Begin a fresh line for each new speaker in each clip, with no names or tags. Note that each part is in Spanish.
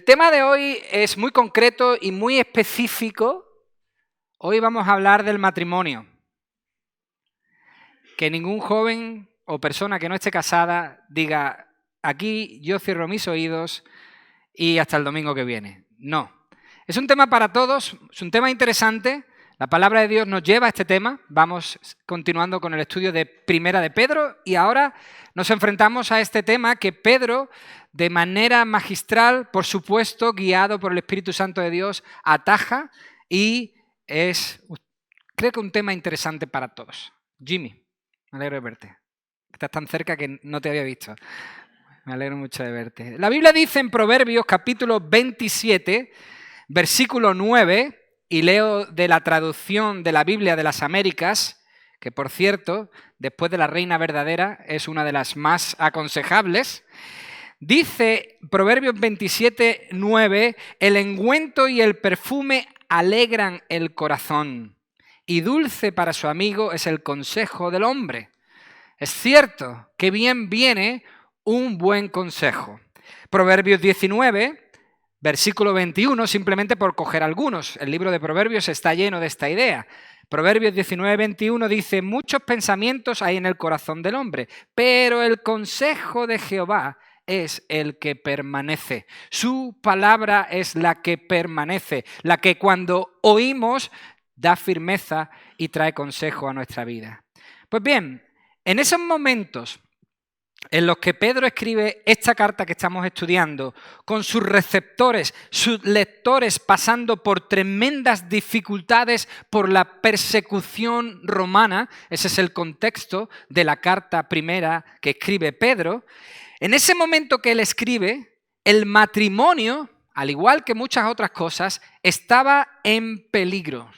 tema de hoy es muy concreto y muy específico. Hoy vamos a hablar del matrimonio. Que ningún joven o persona que no esté casada diga, aquí yo cierro mis oídos y hasta el domingo que viene. No. Es un tema para todos, es un tema interesante. La palabra de Dios nos lleva a este tema. Vamos continuando con el estudio de Primera de Pedro y ahora nos enfrentamos a este tema que Pedro, de manera magistral, por supuesto, guiado por el Espíritu Santo de Dios, ataja y es, creo que un tema interesante para todos. Jimmy, me alegro de verte. Estás tan cerca que no te había visto. Me alegro mucho de verte. La Biblia dice en Proverbios capítulo 27, versículo 9, y leo de la traducción de la Biblia de las Américas, que por cierto, después de la Reina Verdadera, es una de las más aconsejables. Dice Proverbios 27, 9, el ungüento y el perfume alegran el corazón, y dulce para su amigo es el consejo del hombre. Es cierto que bien viene un buen consejo. Proverbios 19, versículo 21, simplemente por coger algunos. El libro de Proverbios está lleno de esta idea. Proverbios 19, 21 dice, muchos pensamientos hay en el corazón del hombre, pero el consejo de Jehová es el que permanece. Su palabra es la que permanece, la que cuando oímos da firmeza y trae consejo a nuestra vida. Pues bien, en esos momentos en los que Pedro escribe esta carta que estamos estudiando, con sus receptores, sus lectores pasando por tremendas dificultades por la persecución romana, ese es el contexto de la carta primera que escribe Pedro, en ese momento que él escribe, el matrimonio, al igual que muchas otras cosas, estaba en peligro.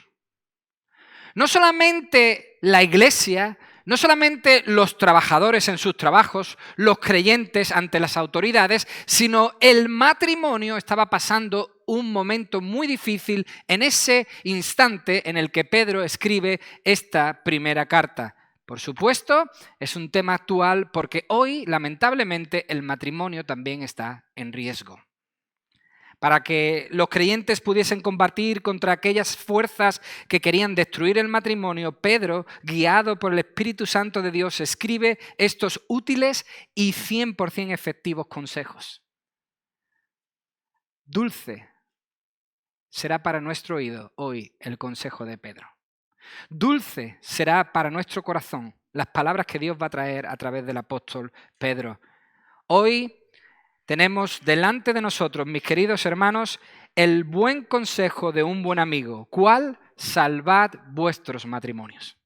No solamente la iglesia, no solamente los trabajadores en sus trabajos, los creyentes ante las autoridades, sino el matrimonio estaba pasando un momento muy difícil en ese instante en el que Pedro escribe esta primera carta. Por supuesto, es un tema actual porque hoy, lamentablemente, el matrimonio también está en riesgo. Para que los creyentes pudiesen combatir contra aquellas fuerzas que querían destruir el matrimonio, Pedro, guiado por el Espíritu Santo de Dios, escribe estos útiles y 100% efectivos consejos. Dulce será para nuestro oído hoy el consejo de Pedro. Dulce será para nuestro corazón las palabras que Dios va a traer a través del apóstol Pedro. Hoy tenemos delante de nosotros, mis queridos hermanos, el buen consejo de un buen amigo. ¿Cuál? Salvad vuestros matrimonios.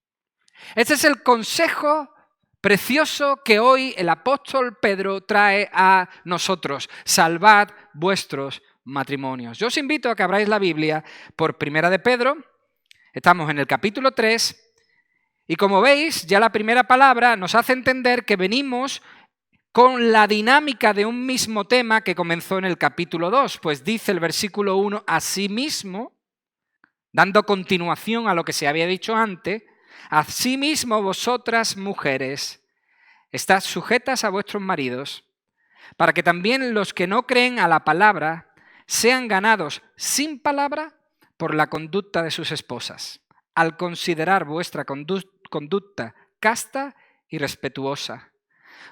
Este es el consejo precioso que hoy el apóstol Pedro trae a nosotros. Salvad vuestros matrimonios. Yo os invito a que abráis la Biblia por Primera de Pedro. Estamos en el capítulo 3 y como veis, ya la primera palabra nos hace entender que venimos con la dinámica de un mismo tema que comenzó en el capítulo 2, pues dice el versículo 1, asimismo, dando continuación a lo que se había dicho antes, asimismo vosotras mujeres, estad sujetas a vuestros maridos, para que también los que no creen a la palabra sean ganados sin palabra por la conducta de sus esposas, al considerar vuestra conducta casta y respetuosa.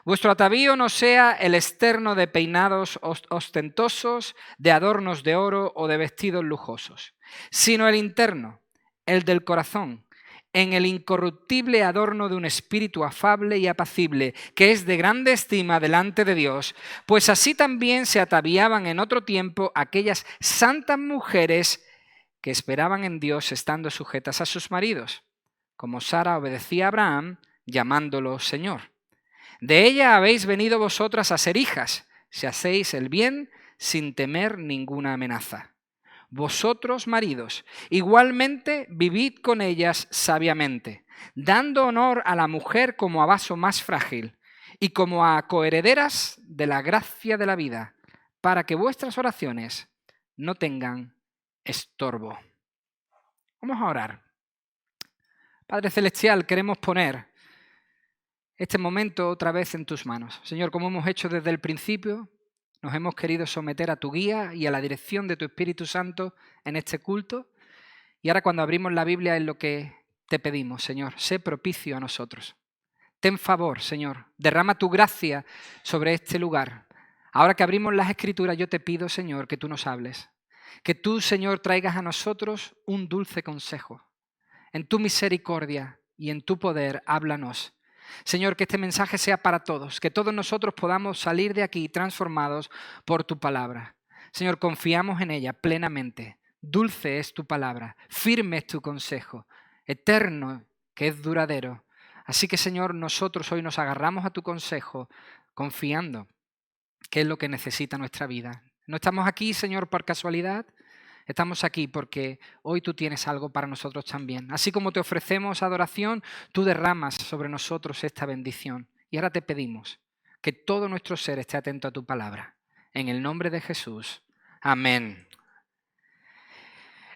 Vuestro atavío no sea el externo de peinados ostentosos, de adornos de oro o de vestidos lujosos, sino el interno, el del corazón, en el incorruptible adorno de un espíritu afable y apacible, que es de grande estima delante de Dios, pues así también se ataviaban en otro tiempo aquellas santas mujeres que esperaban en Dios estando sujetas a sus maridos, como Sara obedecía a Abraham, llamándolo Señor. De ella habéis venido vosotras a ser hijas, si hacéis el bien sin temer ninguna amenaza. Vosotros, maridos, igualmente vivid con ellas sabiamente, dando honor a la mujer como a vaso más frágil y como a coherederas de la gracia de la vida, para que vuestras oraciones no tengan estorbo. Vamos a orar. Padre Celestial, queremos poner este momento otra vez en tus manos. Señor, como hemos hecho desde el principio, nos hemos querido someter a tu guía y a la dirección de tu Espíritu Santo en este culto. Y ahora cuando abrimos la Biblia es lo que te pedimos, Señor. Sé propicio a nosotros. Ten favor, Señor. Derrama tu gracia sobre este lugar. Ahora que abrimos las Escrituras, yo te pido, Señor, que tú nos hables. Que tú, Señor, traigas a nosotros un dulce consejo. En tu misericordia y en tu poder, háblanos. Señor, que este mensaje sea para todos, que todos nosotros podamos salir de aquí transformados por tu palabra. Señor, confiamos en ella plenamente. Dulce es tu palabra, firme es tu consejo, eterno que es duradero. Así que, Señor, nosotros hoy nos agarramos a tu consejo confiando que es lo que necesita nuestra vida. No estamos aquí, Señor, por casualidad. Estamos aquí porque hoy tú tienes algo para nosotros también. Así como te ofrecemos adoración, tú derramas sobre nosotros esta bendición. Y ahora te pedimos que todo nuestro ser esté atento a tu palabra. En el nombre de Jesús. Amén.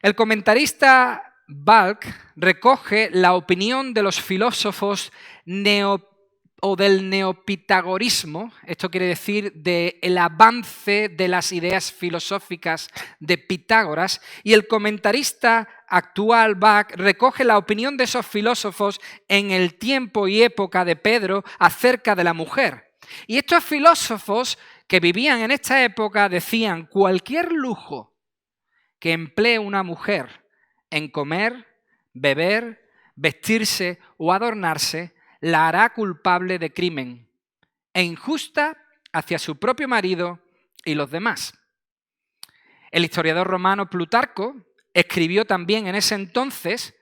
El comentarista Balk recoge la opinión de los filósofos del neopitagorismo, esto quiere decir del avance de las ideas filosóficas de Pitágoras, y el comentarista actual Bach recoge la opinión de esos filósofos en el tiempo y época de Pedro acerca de la mujer. Y estos filósofos que vivían en esta época decían: cualquier lujo que emplee una mujer en comer, beber, vestirse o adornarse, la hará culpable de crimen e injusta hacia su propio marido y los demás. El historiador romano Plutarco escribió también en ese entonces: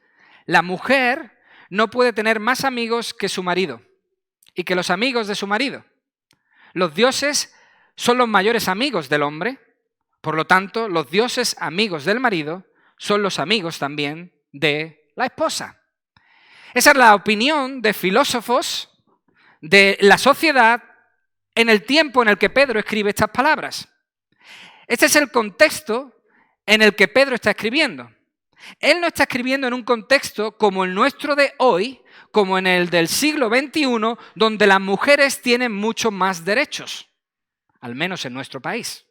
la mujer no puede tener más amigos que su marido y que los amigos de su marido. Los dioses son los mayores amigos del hombre, por lo tanto, los dioses amigos del marido son los amigos también de la esposa. Esa es la opinión de filósofos de la sociedad en el tiempo en el que Pedro escribe estas palabras. Este es el contexto en el que Pedro está escribiendo. Él no está escribiendo en un contexto como el nuestro de hoy, como en el del siglo XXI, donde las mujeres tienen muchos más derechos, al menos en nuestro país,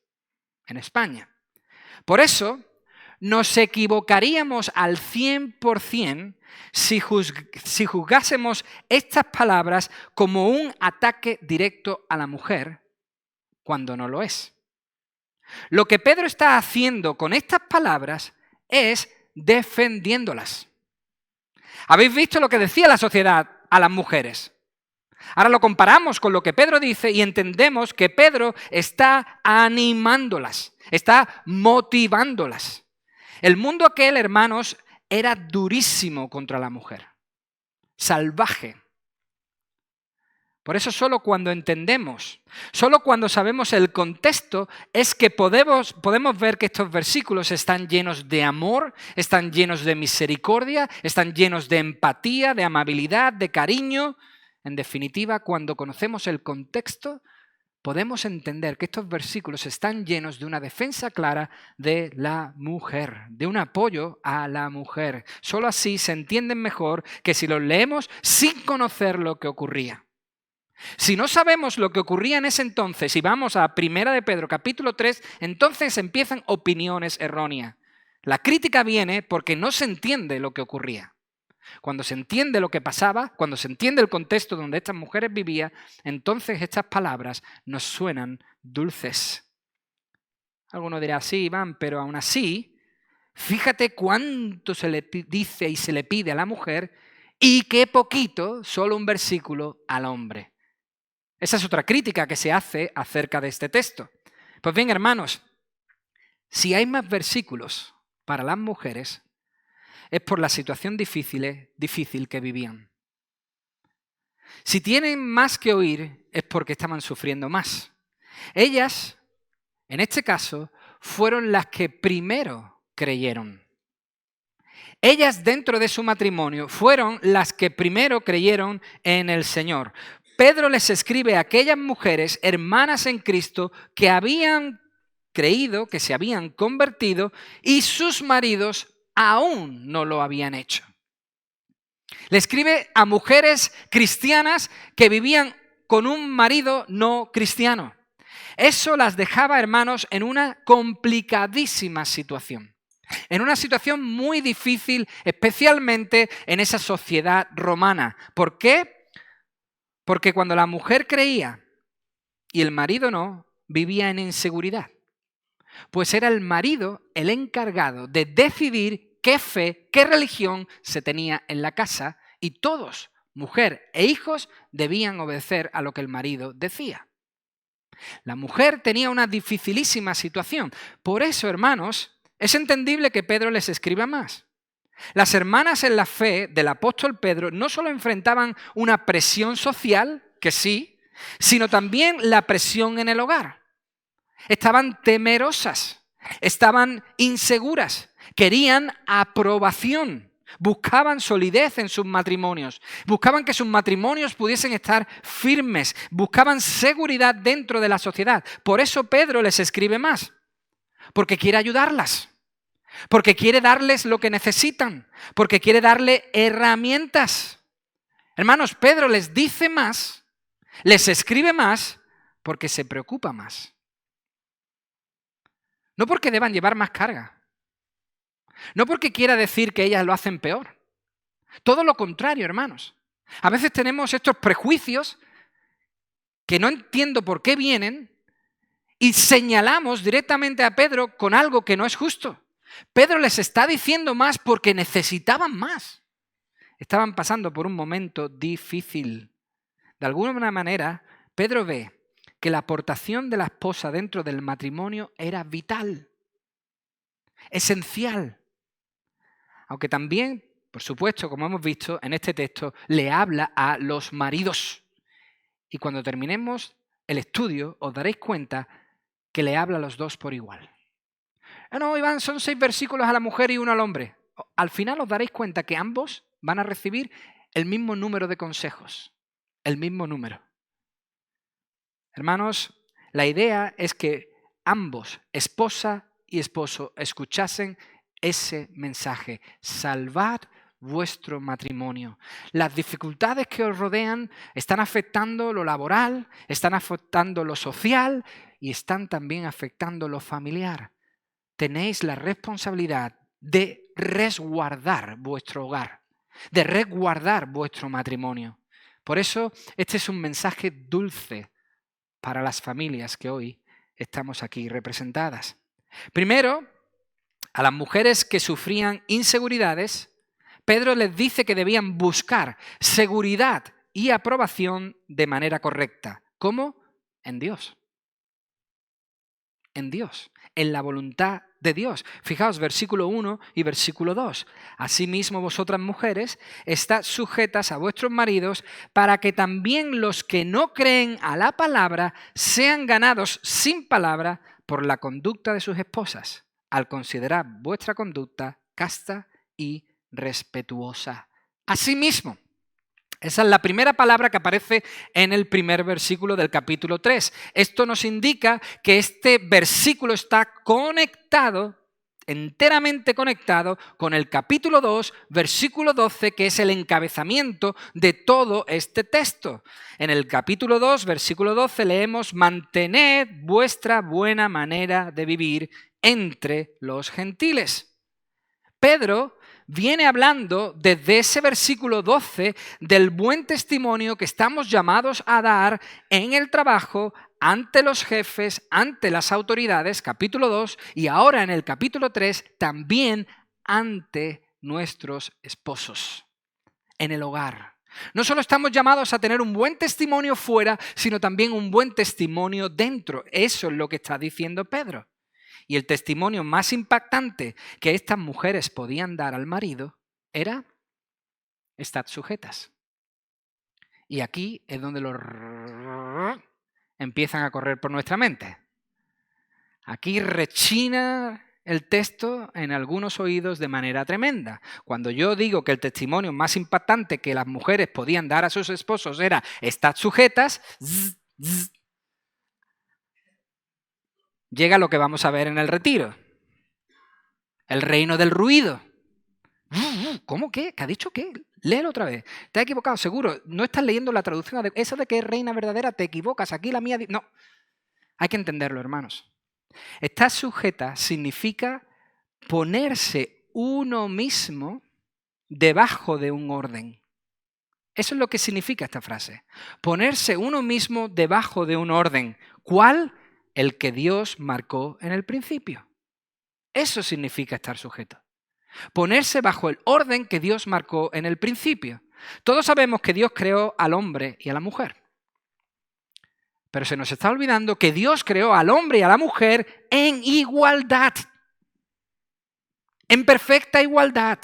en España. Por eso, nos equivocaríamos al 100% si juzgásemos estas palabras como un ataque directo a la mujer, cuando no lo es. Lo que Pedro está haciendo con estas palabras es defendiéndolas. ¿Habéis visto lo que decía la sociedad a las mujeres? Ahora lo comparamos con lo que Pedro dice y entendemos que Pedro está animándolas, está motivándolas. El mundo aquel, hermanos, era durísimo contra la mujer, salvaje. Por eso solo cuando entendemos, solo cuando sabemos el contexto, es que podemos ver que estos versículos están llenos de amor, están llenos de misericordia, están llenos de empatía, de amabilidad, de cariño. En definitiva, cuando conocemos el contexto, podemos entender que estos versículos están llenos de una defensa clara de la mujer, de un apoyo a la mujer. Solo así se entienden mejor que si los leemos sin conocer lo que ocurría. Si no sabemos lo que ocurría en ese entonces y vamos a 1 de Pedro capítulo 3, entonces empiezan opiniones erróneas. La crítica viene porque no se entiende lo que ocurría. Cuando se entiende lo que pasaba, cuando se entiende el contexto donde estas mujeres vivían, entonces estas palabras nos suenan dulces. Alguno dirá: sí, Iván, pero aún así, fíjate cuánto se le dice y se le pide a la mujer y qué poquito, solo un versículo, al hombre. Esa es otra crítica que se hace acerca de este texto. Pues bien, hermanos, si hay más versículos para las mujeres, es por la situación difícil que vivían. Si tienen más que oír, es porque estaban sufriendo más. Ellas, en este caso, fueron las que primero creyeron. Ellas, dentro de su matrimonio, fueron las que primero creyeron en el Señor. Pedro les escribe a aquellas mujeres, hermanas en Cristo, que habían creído, que se habían convertido, y sus maridos aún no lo habían hecho. Le escribe a mujeres cristianas que vivían con un marido no cristiano. Eso las dejaba, hermanos, en una complicadísima situación. En una situación muy difícil, especialmente en esa sociedad romana. ¿Por qué? Porque cuando la mujer creía y el marido no, vivía en inseguridad. Pues era el marido el encargado de decidir qué fe, qué religión se tenía en la casa y todos, mujer e hijos, debían obedecer a lo que el marido decía. La mujer tenía una dificilísima situación. Por eso, hermanos, es entendible que Pedro les escriba más. Las hermanas en la fe del apóstol Pedro no solo enfrentaban una presión social, que sí, sino también la presión en el hogar. Estaban temerosas, estaban inseguras, querían aprobación, buscaban solidez en sus matrimonios, buscaban que sus matrimonios pudiesen estar firmes, buscaban seguridad dentro de la sociedad. Por eso Pedro les escribe más, porque quiere ayudarlas, porque quiere darles lo que necesitan, porque quiere darle herramientas. Hermanos, Pedro les dice más, les escribe más, porque se preocupa más. No porque deban llevar más carga. No porque quiera decir que ellas lo hacen peor. Todo lo contrario, hermanos. A veces tenemos estos prejuicios que no entiendo por qué vienen y señalamos directamente a Pedro con algo que no es justo. Pedro les está diciendo más porque necesitaban más. Estaban pasando por un momento difícil. De alguna manera, Pedro ve que la aportación de la esposa dentro del matrimonio era vital, esencial. Aunque también, por supuesto, como hemos visto en este texto, le habla a los maridos. Y cuando terminemos el estudio, os daréis cuenta que le habla a los dos por igual. No, Iván, son 6 versículos a la mujer y 1 al hombre. Al final os daréis cuenta que ambos van a recibir el mismo número de consejos, el mismo número. Hermanos, la idea es que ambos, esposa y esposo, escuchasen ese mensaje. Salvad vuestro matrimonio. Las dificultades que os rodean están afectando lo laboral, están afectando lo social y están también afectando lo familiar. Tenéis la responsabilidad de resguardar vuestro hogar, de resguardar vuestro matrimonio. Por eso, este es un mensaje dulce para las familias que hoy estamos aquí representadas. Primero, a las mujeres que sufrían inseguridades, Pedro les dice que debían buscar seguridad y aprobación de manera correcta. ¿Cómo? En Dios. En Dios, en la voluntad de Dios. Fijaos, versículo 1 y versículo 2. Asimismo, vosotras mujeres, estad sujetas a vuestros maridos para que también los que no creen a la palabra sean ganados sin palabra por la conducta de sus esposas, al considerar vuestra conducta casta y respetuosa. Asimismo. Esa es la primera palabra que aparece en el primer versículo del capítulo 3. Esto nos indica que este versículo está conectado, enteramente conectado, con el capítulo 2, versículo 12, que es el encabezamiento de todo este texto. En el capítulo 2, versículo 12, leemos: mantened vuestra buena manera de vivir entre los gentiles. Pedro viene hablando desde ese versículo 12 del buen testimonio que estamos llamados a dar en el trabajo, ante los jefes, ante las autoridades, capítulo 2, y ahora en el capítulo 3 también ante nuestros esposos, en el hogar. No solo estamos llamados a tener un buen testimonio fuera, sino también un buen testimonio dentro. Eso es lo que está diciendo Pedro. Y el testimonio más impactante que estas mujeres podían dar al marido era: estad sujetas. Y aquí es donde los empiezan a correr por nuestra mente. Aquí rechina el texto en algunos oídos de manera tremenda. Cuando yo digo que el testimonio más impactante que las mujeres podían dar a sus esposos era: estad sujetas, llega lo que vamos a ver en el retiro. El reino del ruido. ¿Cómo qué? ¿Qué ha dicho qué? Léelo otra vez. Te has equivocado, seguro. No estás leyendo la traducción. Esa de que es reina verdadera, te equivocas. Aquí la mía... No. Hay que entenderlo, hermanos. Estar sujeta significa ponerse uno mismo debajo de un orden. Eso es lo que significa esta frase. Ponerse uno mismo debajo de un orden. ¿Cuál? El que Dios marcó en el principio. Eso significa estar sujeto. Ponerse bajo el orden que Dios marcó en el principio. Todos sabemos que Dios creó al hombre y a la mujer. Pero se nos está olvidando que Dios creó al hombre y a la mujer en igualdad. En perfecta igualdad.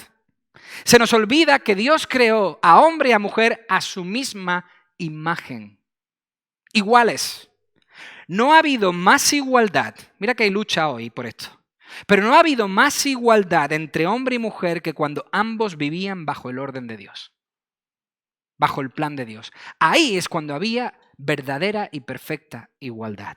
Se nos olvida que Dios creó a hombre y a mujer a su misma imagen. Iguales. No ha habido más igualdad. Mira que hay lucha hoy por esto. Pero no ha habido más igualdad entre hombre y mujer que cuando ambos vivían bajo el orden de Dios. Bajo el plan de Dios. Ahí es cuando había verdadera y perfecta igualdad.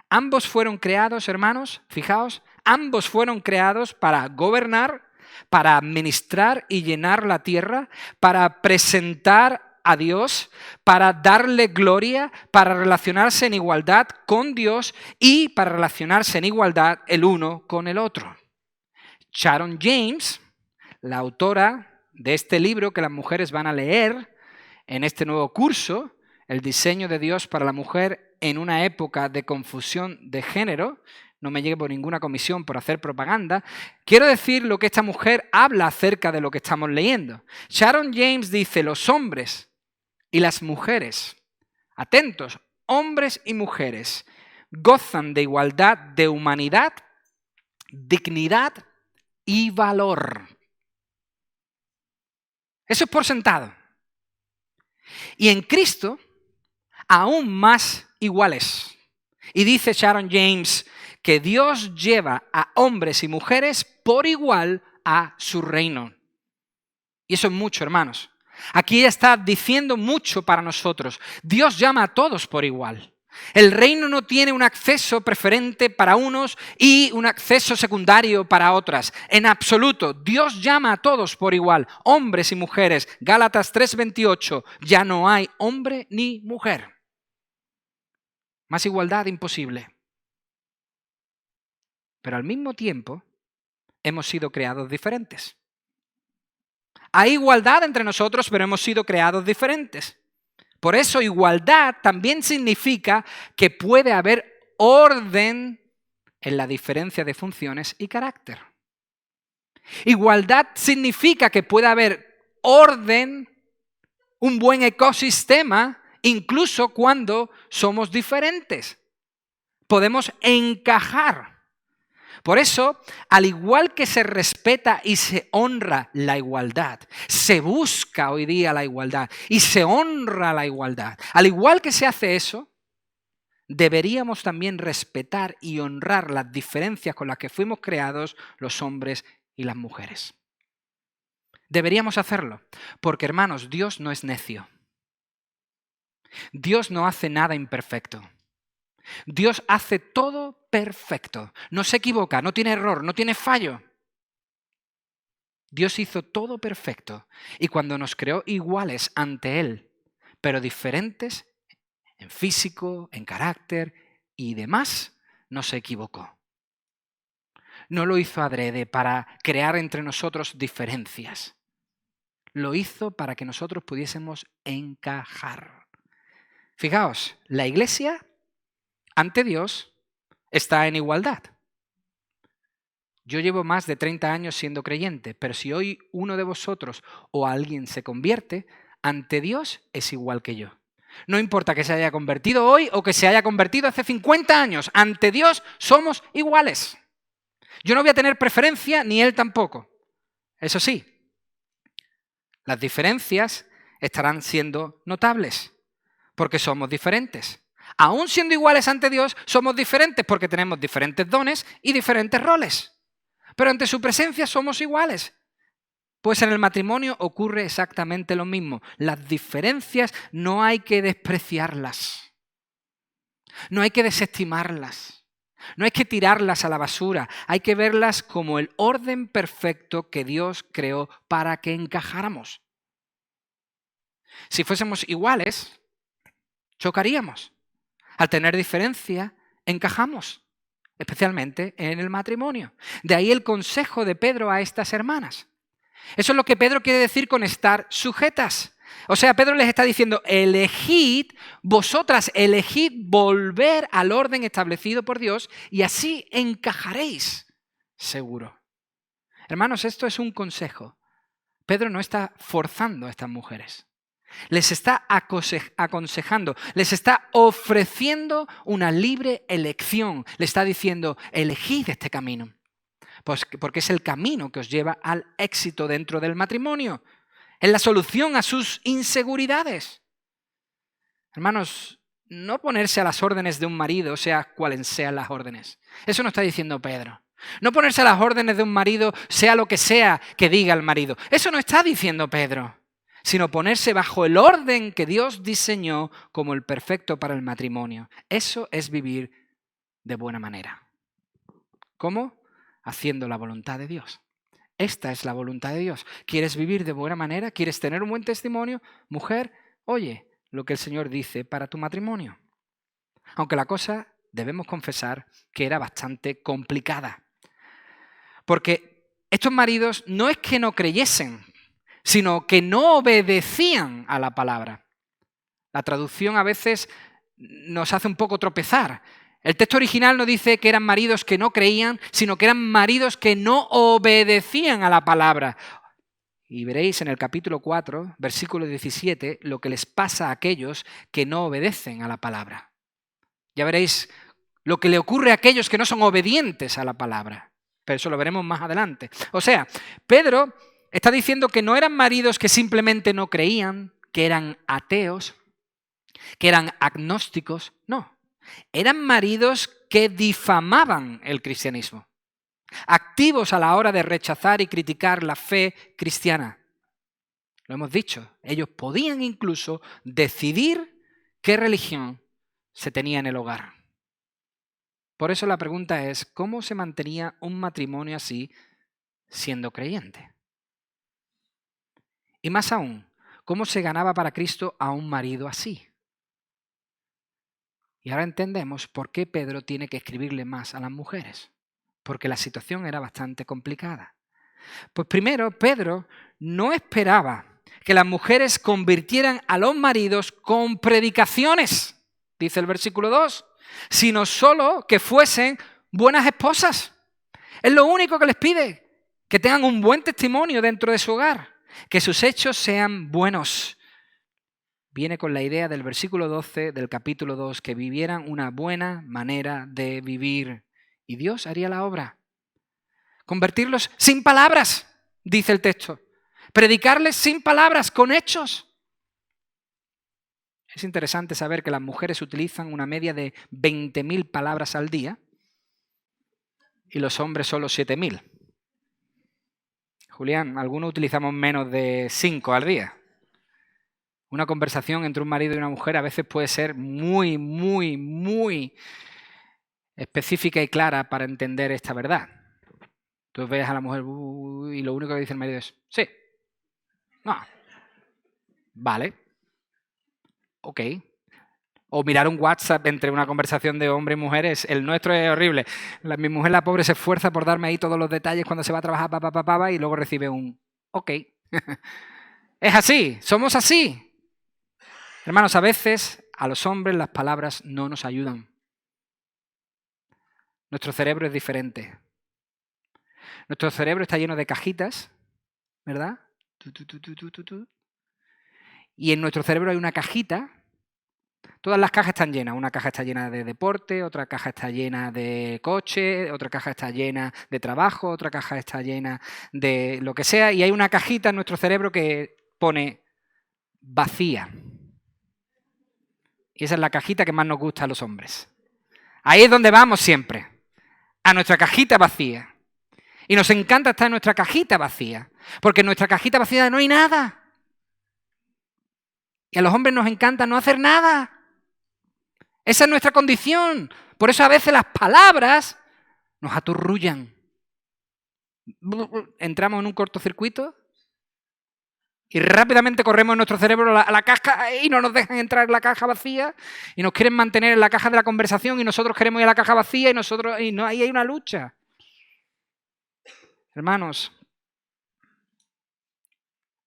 Ambos fueron creados, hermanos, fijaos, ambos fueron creados para gobernar, para administrar y llenar la tierra, para presentar a Dios, para darle gloria, para relacionarse en igualdad con Dios y para relacionarse en igualdad el uno con el otro. Sharon James, la autora de este libro que las mujeres van a leer en este nuevo curso, El diseño de Dios para la mujer en una época de confusión de género, no me llevo ninguna comisión por hacer propaganda, quiero decir lo que esta mujer habla acerca de lo que estamos leyendo. Sharon James dice, los hombres y las mujeres, atentos, hombres y mujeres, gozan de igualdad de humanidad, dignidad y valor. Eso es por sentado. Y en Cristo, aún más iguales. Y dice Sharon James que Dios lleva a hombres y mujeres por igual a su reino. Y eso es mucho, hermanos. Aquí está diciendo mucho para nosotros. Dios llama a todos por igual. El reino no tiene un acceso preferente para unos y un acceso secundario para otras. En absoluto, Dios llama a todos por igual, hombres y mujeres. Gálatas 3:28, ya no hay hombre ni mujer. Más igualdad imposible. Pero al mismo tiempo, hemos sido creados diferentes. Hay igualdad entre nosotros, pero hemos sido creados diferentes. Por eso igualdad también significa que puede haber orden en la diferencia de funciones y carácter. Igualdad significa que puede haber orden, un buen ecosistema, incluso cuando somos diferentes. Podemos encajar. Por eso, al igual que se respeta y se honra la igualdad, se busca hoy día la igualdad y se honra la igualdad. Al igual que se hace eso, deberíamos también respetar y honrar las diferencias con las que fuimos creados los hombres y las mujeres. Deberíamos hacerlo, porque hermanos, Dios no es necio. Dios no hace nada imperfecto. Dios hace todo perfecto. No se equivoca, no tiene error, no tiene fallo. Dios hizo todo perfecto. Y cuando nos creó iguales ante Él, pero diferentes en físico, en carácter y demás, no se equivocó. No lo hizo adrede para crear entre nosotros diferencias. Lo hizo para que nosotros pudiésemos encajar. Fijaos, la iglesia ante Dios está en igualdad. Yo llevo más de 30 años siendo creyente, pero si hoy uno de vosotros o alguien se convierte, ante Dios es igual que yo. No importa que se haya convertido hoy o que se haya convertido hace 50 años, ante Dios somos iguales. Yo no voy a tener preferencia, ni Él tampoco. Eso sí, las diferencias estarán siendo notables, porque somos diferentes. Aún siendo iguales ante Dios, somos diferentes porque tenemos diferentes dones y diferentes roles. Pero ante su presencia somos iguales. Pues en el matrimonio ocurre exactamente lo mismo. Las diferencias no hay que despreciarlas. No hay que desestimarlas. No hay que tirarlas a la basura. Hay que verlas como el orden perfecto que Dios creó para que encajáramos. Si fuésemos iguales, chocaríamos. Al tener diferencia, encajamos, especialmente en el matrimonio. De ahí el consejo de Pedro a estas hermanas. Eso es lo que Pedro quiere decir con estar sujetas. O sea, Pedro les está diciendo, vosotras elegid volver al orden establecido por Dios y así encajaréis, seguro. Hermanos, esto es un consejo. Pedro no está forzando a estas mujeres. Les está aconsejando, les está ofreciendo una libre elección. Le está diciendo, elegid este camino. Pues porque es el camino que os lleva al éxito dentro del matrimonio. Es la solución a sus inseguridades. Hermanos, no ponerse a las órdenes de un marido, sea cuales sean las órdenes. Eso no está diciendo Pedro. No ponerse a las órdenes de un marido, sea lo que sea que diga el marido. Eso no está diciendo Pedro. Sino ponerse bajo el orden que Dios diseñó como el perfecto para el matrimonio. Eso es vivir de buena manera. ¿Cómo? Haciendo la voluntad de Dios. Esta es la voluntad de Dios. ¿Quieres vivir de buena manera? ¿Quieres tener un buen testimonio? Mujer, oye lo que el Señor dice para tu matrimonio. Aunque la cosa, debemos confesar, que era bastante complicada. Porque estos maridos no es que no creyesen, sino que no obedecían a la palabra. La traducción a veces nos hace un poco tropezar. El texto original no dice que eran maridos que no creían, sino que eran maridos que no obedecían a la palabra. Y veréis en el capítulo 4, versículo 17, lo que les pasa a aquellos que no obedecen a la palabra. Ya veréis lo que le ocurre a aquellos que no son obedientes a la palabra. Pero eso lo veremos más adelante. O sea, Pedro está diciendo que no eran maridos que simplemente no creían, que eran ateos, que eran agnósticos. No, eran maridos que difamaban el cristianismo, activos a la hora de rechazar y criticar la fe cristiana. Lo hemos dicho, ellos podían incluso decidir qué religión se tenía en el hogar. Por eso la pregunta es, ¿cómo se mantenía un matrimonio así siendo creyente? Y más aún, ¿cómo se ganaba para Cristo a un marido así? Y ahora entendemos por qué Pedro tiene que escribirle más a las mujeres. Porque la situación era bastante complicada. Pues primero, Pedro no esperaba que las mujeres convirtieran a los maridos con predicaciones, dice el versículo 2, sino solo que fuesen buenas esposas. Es lo único que les pide, que tengan un buen testimonio dentro de su hogar, que sus hechos sean buenos. Viene con la idea del versículo 12 del capítulo 2, que vivieran una buena manera de vivir. Y Dios haría la obra. Convertirlos sin palabras, dice el texto. Predicarles sin palabras, con hechos. Es interesante saber que las mujeres utilizan una media de 20.000 palabras al día y los hombres solo 7.000. Julián, algunos utilizamos menos de 5 al día. Una conversación entre un marido y una mujer a veces puede ser muy, muy, muy específica y clara para entender esta verdad. Tú ves a la mujer y lo único que dice el marido es sí, no, vale, ok. O mirar un WhatsApp entre una conversación de hombre y mujer, el nuestro es horrible. Mi mujer, la pobre, se esfuerza por darme ahí todos los detalles cuando se va a trabajar, y luego recibe un ok. Es así, somos así. Hermanos, a veces a los hombres las palabras no nos ayudan. Nuestro cerebro es diferente. Nuestro cerebro está lleno de cajitas, ¿verdad? Y en nuestro cerebro hay una cajita. Todas las cajas están llenas. Una caja está llena de deporte, otra caja está llena de coche, otra caja está llena de trabajo, otra caja está llena de lo que sea. Y hay una cajita en nuestro cerebro que pone vacía. Y esa es la cajita que más nos gusta a los hombres. Ahí es donde vamos siempre, a nuestra cajita vacía. Y nos encanta estar en nuestra cajita vacía, porque en nuestra cajita vacía no hay nada. Y a los hombres nos encanta no hacer nada. Esa es nuestra condición. Por eso a veces las palabras nos aturrullan. Entramos en un cortocircuito Y rápidamente corremos en nuestro cerebro a la caja y no nos dejan entrar en la caja vacía y nos quieren mantener en la caja de la conversación y nosotros queremos ir a la caja vacía y no, ahí hay una lucha. Hermanos,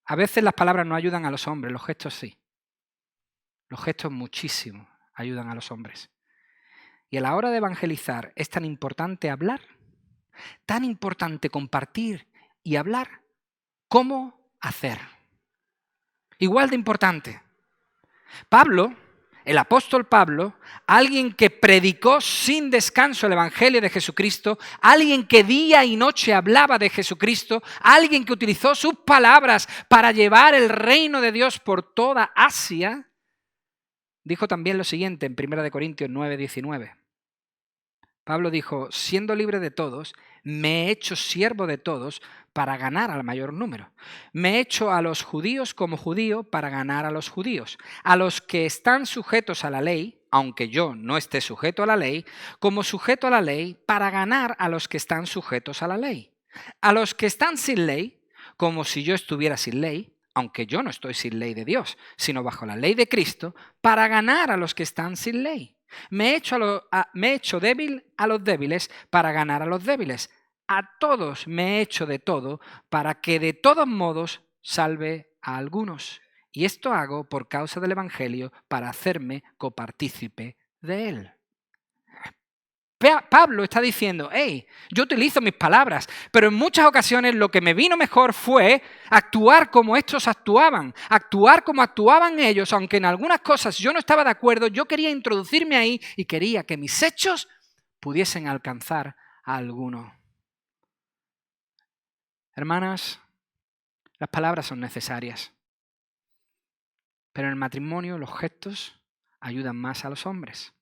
a veces las palabras no ayudan a los hombres, los gestos sí. Los gestos muchísimo ayudan a los hombres. Y a la hora de evangelizar es tan importante hablar, tan importante compartir y hablar, como hacer. Igual de importante. Pablo, el apóstol Pablo, alguien que predicó sin descanso el Evangelio de Jesucristo, alguien que día y noche hablaba de Jesucristo, alguien que utilizó sus palabras para llevar el reino de Dios por toda Asia, dijo también lo siguiente en 1 Corintios 9:19. Pablo dijo, siendo libre de todos, me he hecho siervo de todos para ganar al mayor número. Me he hecho a los judíos como judío para ganar a los judíos. A los que están sujetos a la ley, aunque yo no esté sujeto a la ley, como sujeto a la ley para ganar a los que están sujetos a la ley. A los que están sin ley, como si yo estuviera sin ley, aunque yo no estoy sin ley de Dios, sino bajo la ley de Cristo, para ganar a los que están sin ley. Me he hecho débil a los débiles para ganar a los débiles. A todos me he hecho de todo para que de todos modos salve a algunos. Y esto hago por causa del Evangelio para hacerme copartícipe de él. Pablo está diciendo, hey, yo utilizo mis palabras, pero en muchas ocasiones lo que me vino mejor fue actuar como estos actuaban, actuar como actuaban ellos, aunque en algunas cosas yo no estaba de acuerdo, yo quería introducirme ahí y quería que mis hechos pudiesen alcanzar a alguno. Hermanas, las palabras son necesarias, pero en el matrimonio los gestos ayudan más a los hombres.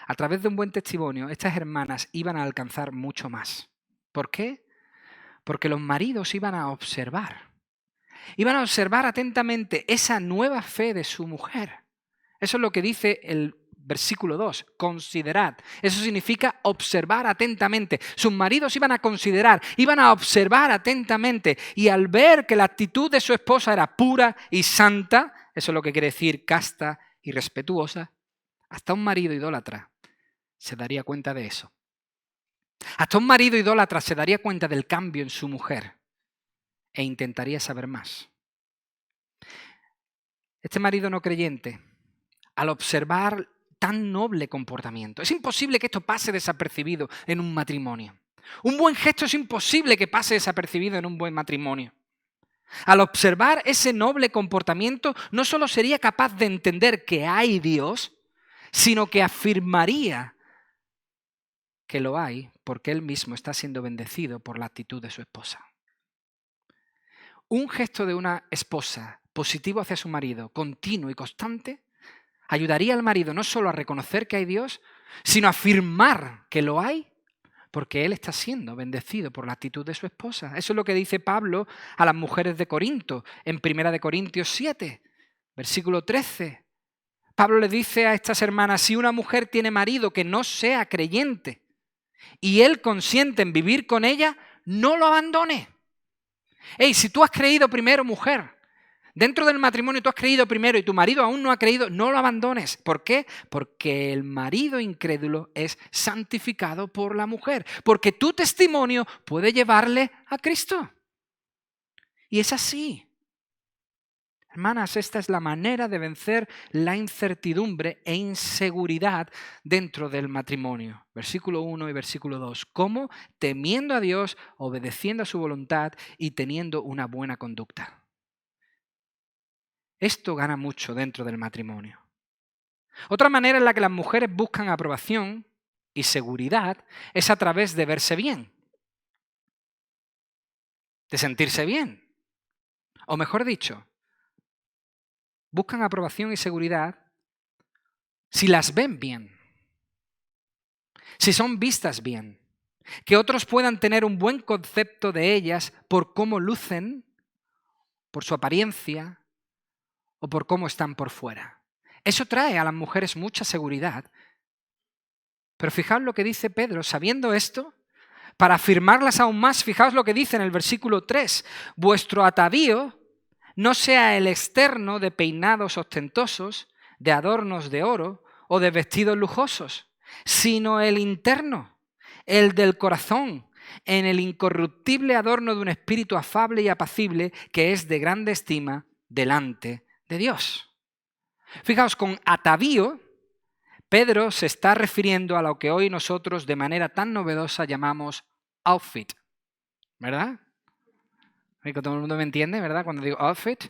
A través de un buen testimonio, estas hermanas iban a alcanzar mucho más. ¿Por qué? Porque los maridos iban a observar. Iban a observar atentamente esa nueva fe de su mujer. Eso es lo que dice el versículo 2, considerad. Eso significa observar atentamente. Sus maridos iban a considerar, iban a observar atentamente. Y al ver que la actitud de su esposa era pura y santa, eso es lo que quiere decir casta y respetuosa, hasta un marido idólatra se daría cuenta de eso. Hasta un marido idólatra se daría cuenta del cambio en su mujer e intentaría saber más. Este marido no creyente, al observar tan noble comportamiento, es imposible que esto pase desapercibido en un matrimonio. Un buen gesto es imposible que pase desapercibido en un buen matrimonio. Al observar ese noble comportamiento, no solo sería capaz de entender que hay Dios, sino que afirmaría que lo hay porque él mismo está siendo bendecido por la actitud de su esposa. Un gesto de una esposa positivo hacia su marido, continuo y constante, ayudaría al marido no solo a reconocer que hay Dios, sino a afirmar que lo hay porque él está siendo bendecido por la actitud de su esposa. Eso es lo que dice Pablo a las mujeres de Corinto en 1 Corintios 7, versículo 13. Pablo le dice a estas hermanas, si una mujer tiene marido que no sea creyente y él consiente en vivir con ella, no lo abandone. Hey, si tú has creído primero, mujer, dentro del matrimonio tú has creído primero y tu marido aún no ha creído, no lo abandones. ¿Por qué? Porque el marido incrédulo es santificado por la mujer. Porque tu testimonio puede llevarle a Cristo. Y es así. Hermanas, esta es la manera de vencer la incertidumbre e inseguridad dentro del matrimonio. Versículo 1 y versículo 2. ¿Cómo? Temiendo a Dios, obedeciendo a su voluntad y teniendo una buena conducta. Esto gana mucho dentro del matrimonio. Otra manera en la que las mujeres buscan aprobación y seguridad es a través de verse bien, de sentirse bien. O mejor dicho, buscan aprobación y seguridad si las ven bien, si son vistas bien, que otros puedan tener un buen concepto de ellas por cómo lucen, por su apariencia o por cómo están por fuera. Eso trae a las mujeres mucha seguridad. Pero fijaos lo que dice Pedro, sabiendo esto, para afirmarlas aún más, fijaos lo que dice en el versículo 3, vuestro atavío no sea el externo de peinados ostentosos, de adornos de oro o de vestidos lujosos, sino el interno, el del corazón, en el incorruptible adorno de un espíritu afable y apacible que es de grande estima delante de Dios. Fijaos, con atavío, Pedro se está refiriendo a lo que hoy nosotros de manera tan novedosa llamamos outfit, ¿verdad? Todo el mundo me entiende, ¿verdad? Cuando digo outfit,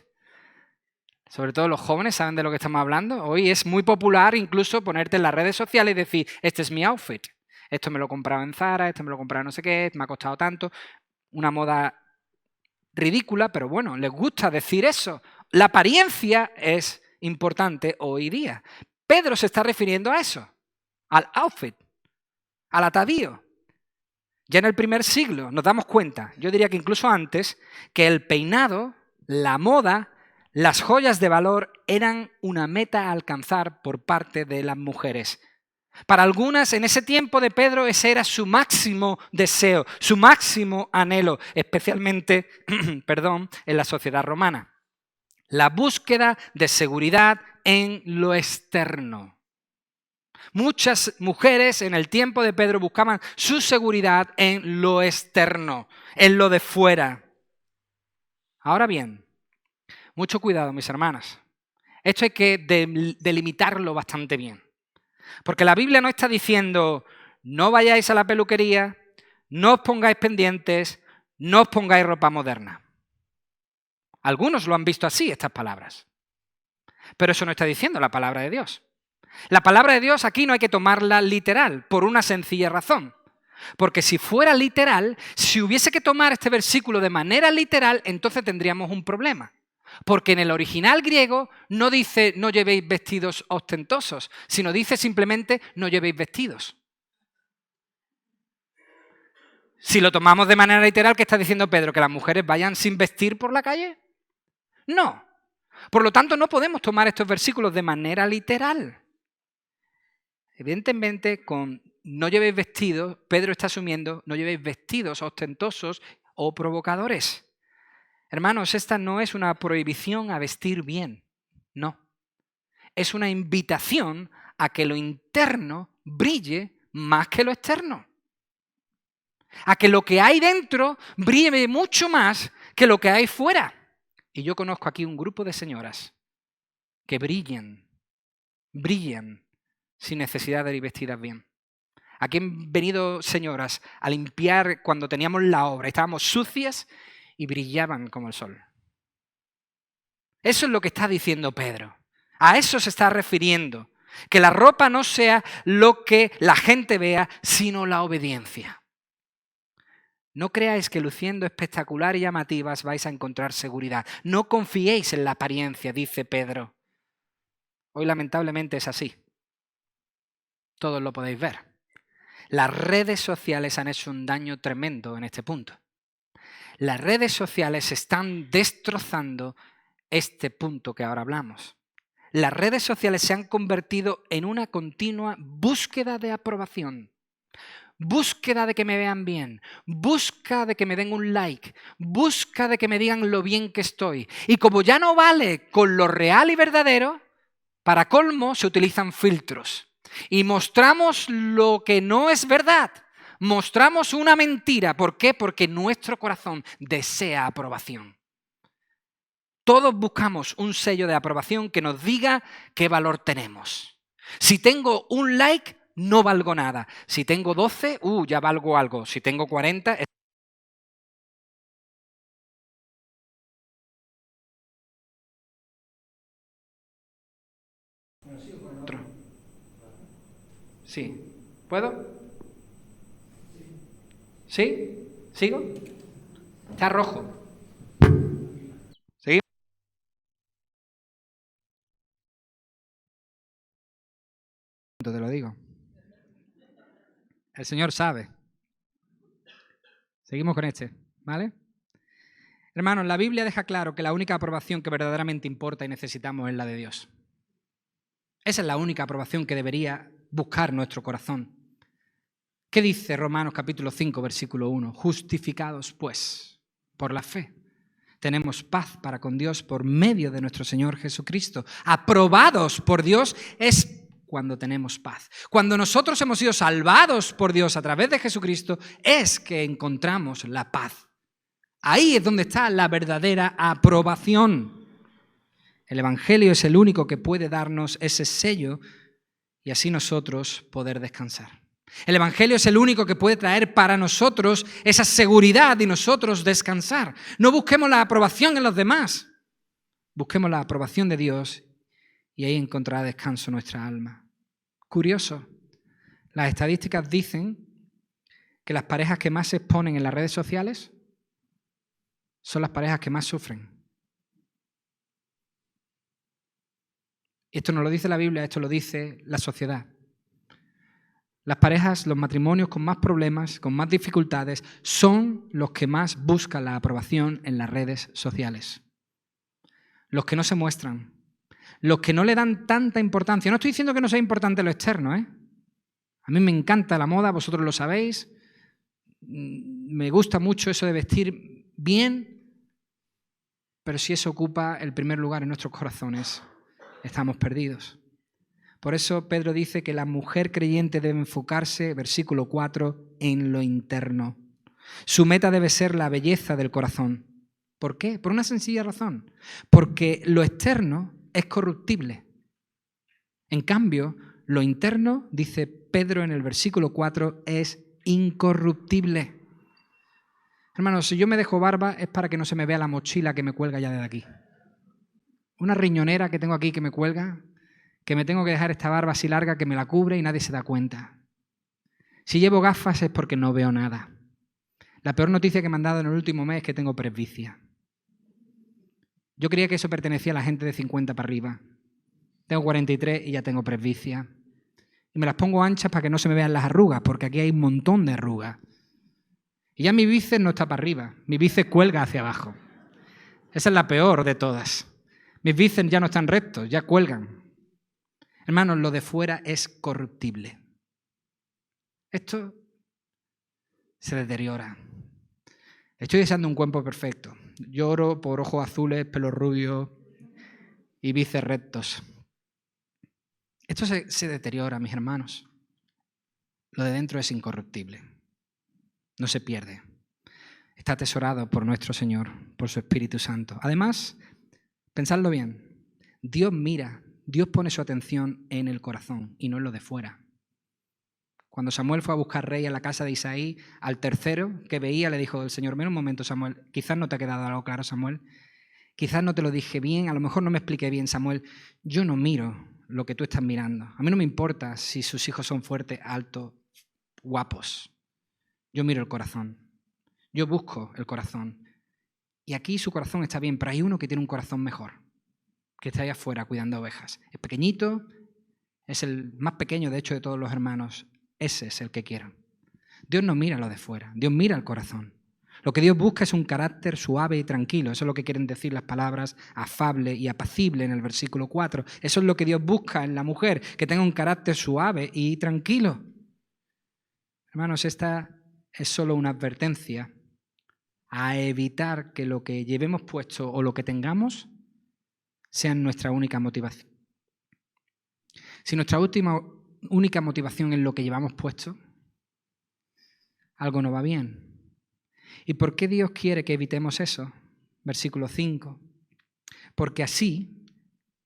sobre todo los jóvenes saben de lo que estamos hablando. Hoy es muy popular incluso ponerte en las redes sociales y decir, este es mi outfit. Esto me lo he comprado en Zara, esto me lo he comprado no sé qué, me ha costado tanto. Una moda ridícula, pero bueno, les gusta decir eso. La apariencia es importante hoy día. Pedro se está refiriendo a eso, al outfit, al atavío. Ya en el primer siglo nos damos cuenta, yo diría que incluso antes, que el peinado, la moda, las joyas de valor eran una meta a alcanzar por parte de las mujeres. Para algunas, en ese tiempo de Pedro, ese era su máximo deseo, su máximo anhelo, especialmente en la sociedad romana. La búsqueda de seguridad en lo externo. Muchas mujeres en el tiempo de Pedro buscaban su seguridad en lo externo, en lo de fuera. Ahora bien, mucho cuidado, mis hermanas. Esto hay que delimitarlo bastante bien. Porque la Biblia no está diciendo, no vayáis a la peluquería, no os pongáis pendientes, no os pongáis ropa moderna. Algunos lo han visto así, estas palabras. Pero eso no está diciendo la palabra de Dios. La palabra de Dios aquí no hay que tomarla literal, por una sencilla razón. Porque si fuera literal, si hubiese que tomar este versículo de manera literal, entonces tendríamos un problema. Porque en el original griego no dice no llevéis vestidos ostentosos, sino dice simplemente no llevéis vestidos. Si lo tomamos de manera literal, ¿qué está diciendo Pedro? ¿Que las mujeres vayan sin vestir por la calle? No. Por lo tanto, no podemos tomar estos versículos de manera literal. Evidentemente, con no llevéis vestidos, Pedro está asumiendo no llevéis vestidos ostentosos o provocadores. Hermanos, esta no es una prohibición a vestir bien, no. Es una invitación a que lo interno brille más que lo externo. A que lo que hay dentro brille mucho más que lo que hay fuera. Y yo conozco aquí un grupo de señoras que brillan sin necesidad de ir vestidas bien. Aquí han venido señoras a limpiar cuando teníamos la obra, estábamos sucias y brillaban como el sol. Eso es lo que está diciendo Pedro. A eso se está refiriendo. Que la ropa no sea lo que la gente vea, sino la obediencia. No creáis que luciendo espectacular y llamativas vais a encontrar seguridad. No confiéis en la apariencia, dice Pedro. Hoy lamentablemente es así. Todos lo podéis ver. Las redes sociales han hecho un daño tremendo en este punto. Las redes sociales están destrozando este punto que ahora hablamos. Las redes sociales se han convertido en una continua búsqueda de aprobación. Búsqueda de que me vean bien, busca de que me den un like, busca de que me digan lo bien que estoy. Y como ya no vale con lo real y verdadero, para colmo se utilizan filtros. Y mostramos lo que no es verdad. Mostramos una mentira. ¿Por qué? Porque nuestro corazón desea aprobación. Todos buscamos un sello de aprobación que nos diga qué valor tenemos. Si tengo un like, no valgo nada. Si tengo 12, ya valgo algo. Si tengo 40... Sí. ¿Puedo? ¿Sí? ¿Sigo? Está rojo. ¿Sí? Te lo digo. El Señor sabe. Seguimos con este, ¿vale? Hermanos, la Biblia deja claro que la única aprobación que verdaderamente importa y necesitamos es la de Dios. Esa es la única aprobación que debería buscar nuestro corazón. ¿Qué dice Romanos capítulo 5, versículo 1? Justificados, pues, por la fe. Tenemos paz para con Dios por medio de nuestro Señor Jesucristo. Aprobados por Dios es cuando tenemos paz. Cuando nosotros hemos sido salvados por Dios a través de Jesucristo es que encontramos la paz. Ahí es donde está la verdadera aprobación. El Evangelio es el único que puede darnos ese sello y así nosotros poder descansar. El Evangelio es el único que puede traer para nosotros esa seguridad y nosotros descansar. No busquemos la aprobación en los demás. Busquemos la aprobación de Dios y ahí encontrará descanso nuestra alma. Curioso, las estadísticas dicen que las parejas que más se exponen en las redes sociales son las parejas que más sufren. Esto no lo dice la Biblia, esto lo dice la sociedad. Las parejas, los matrimonios con más problemas, con más dificultades, son los que más buscan la aprobación en las redes sociales. Los que no se muestran, los que no le dan tanta importancia. No estoy diciendo que no sea importante lo externo, ¿eh? A mí me encanta la moda, vosotros lo sabéis. Me gusta mucho eso de vestir bien, pero si eso ocupa el primer lugar en nuestros corazones, estamos perdidos. Por eso Pedro dice que la mujer creyente debe enfocarse, versículo 4, en lo interno. Su meta debe ser la belleza del corazón. ¿Por qué? Por una sencilla razón. Porque lo externo es corruptible. En cambio, lo interno, dice Pedro en el versículo 4, es incorruptible. Hermanos, si yo me dejo barba es para que no se me vea la mochila que me cuelga ya desde aquí. Una riñonera que tengo aquí que me cuelga, que me tengo que dejar esta barba así larga que me la cubre y nadie se da cuenta. Si llevo gafas es porque no veo nada. La peor noticia que me han dado en el último mes es que tengo presbicia. Yo creía que eso pertenecía a la gente de 50 para arriba. Tengo 43 y ya tengo presbicia. Y me las pongo anchas para que no se me vean las arrugas, porque aquí hay un montón de arrugas. Y ya mi bíceps no está para arriba, mi bíceps cuelga hacia abajo. Esa es la peor de todas. Mis bíceps ya no están rectos, ya cuelgan. Hermanos, lo de fuera es corruptible. Esto se deteriora. Estoy deseando un cuerpo perfecto. Lloro por ojos azules, pelo rubio y bíceps rectos. Esto se deteriora, mis hermanos. Lo de dentro es incorruptible. No se pierde. Está atesorado por nuestro Señor, por su Espíritu Santo. Además, pensadlo bien, Dios mira, Dios pone su atención en el corazón y no en lo de fuera. Cuando Samuel fue a buscar rey a la casa de Isaí, al tercero que veía le dijo el Señor, mira un momento, Samuel, quizás no te ha quedado algo claro, Samuel, quizás no te lo dije bien, a lo mejor no me expliqué bien, Samuel, yo no miro lo que tú estás mirando. A mí no me importa si sus hijos son fuertes, altos, guapos. Yo miro el corazón. Yo busco el corazón. Y aquí su corazón está bien, pero hay uno que tiene un corazón mejor, que está ahí afuera cuidando ovejas. Es pequeñito, es el más pequeño, de hecho, de todos los hermanos. Ese es el que quiero. Dios no mira lo de fuera, Dios mira el corazón. Lo que Dios busca es un carácter suave y tranquilo. Eso es lo que quieren decir las palabras afable y apacible en el versículo 4. Eso es lo que Dios busca en la mujer, que tenga un carácter suave y tranquilo. Hermanos, esta es solo una advertencia a evitar que lo que llevemos puesto o lo que tengamos sea nuestra única motivación. Si nuestra única motivación es lo que llevamos puesto, algo no va bien. ¿Y por qué Dios quiere que evitemos eso? Versículo 5. Porque así,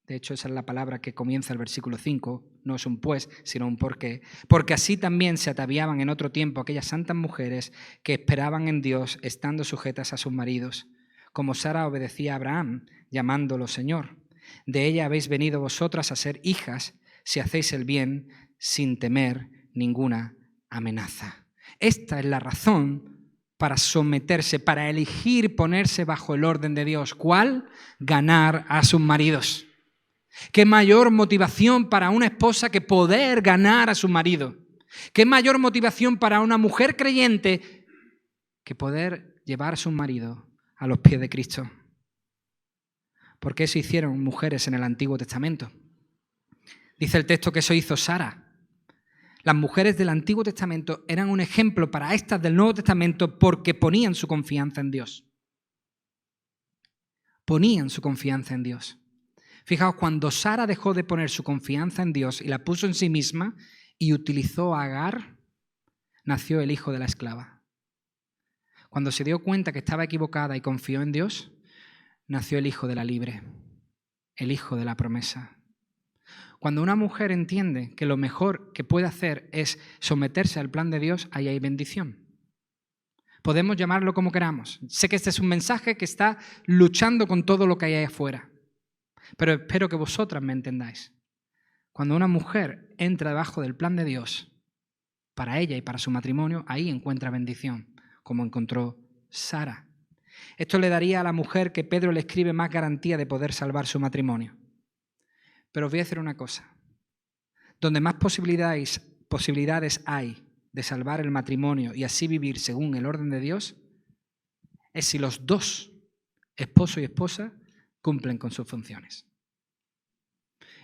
de hecho esa es la palabra que comienza el versículo 5, no es un pues, sino un por qué. Porque así también se ataviaban en otro tiempo aquellas santas mujeres que esperaban en Dios estando sujetas a sus maridos, como Sara obedecía a Abraham, llamándolo Señor. De ella habéis venido vosotras a ser hijas si hacéis el bien sin temer ninguna amenaza. Esta es la razón para someterse, para elegir ponerse bajo el orden de Dios. ¿Cuál? Ganar a sus maridos. ¿Qué mayor motivación para una esposa que poder ganar a su marido? ¿Qué mayor motivación para una mujer creyente que poder llevar a su marido a los pies de Cristo? Porque eso hicieron mujeres en el Antiguo Testamento. Dice el texto que eso hizo Sara. Las mujeres del Antiguo Testamento eran un ejemplo para estas del Nuevo Testamento porque ponían su confianza en Dios. ponían su confianza en Dios. Fijaos, cuando Sara dejó de poner su confianza en Dios y la puso en sí misma y utilizó a Agar, nació el hijo de la esclava. Cuando se dio cuenta que estaba equivocada y confió en Dios, nació el hijo de la libre, el hijo de la promesa. Cuando una mujer entiende que lo mejor que puede hacer es someterse al plan de Dios, ahí hay bendición. Podemos llamarlo como queramos. Sé que este es un mensaje que está luchando con todo lo que hay ahí afuera, pero espero que vosotras me entendáis. Cuando una mujer entra debajo del plan de Dios, para ella y para su matrimonio, ahí encuentra bendición, como encontró Sara. Esto le daría a la mujer que Pedro le escribe más garantía de poder salvar su matrimonio. Pero os voy a decir una cosa. Donde más posibilidades hay de salvar el matrimonio y así vivir según el orden de Dios, es si los dos, esposo y esposa, cumplen con sus funciones.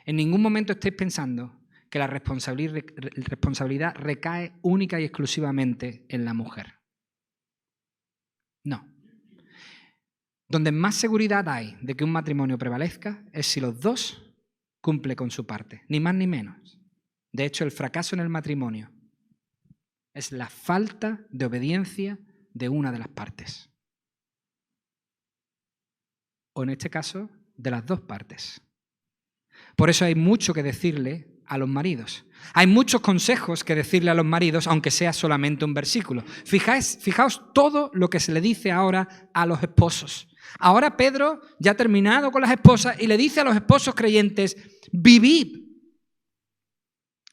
En ningún momento estéis pensando que la responsabilidad recae única y exclusivamente en la mujer. No. Donde más seguridad hay de que un matrimonio prevalezca es si los dos cumplen con su parte, ni más ni menos. De hecho, el fracaso en el matrimonio es la falta de obediencia de una de las partes. O en este caso, de las dos partes. Por eso hay mucho que decirle a los maridos. Hay muchos consejos que decirle a los maridos, aunque sea solamente un versículo. Fijaos todo lo que se le dice ahora a los esposos. Ahora Pedro ya ha terminado con las esposas y le dice a los esposos creyentes, vivid.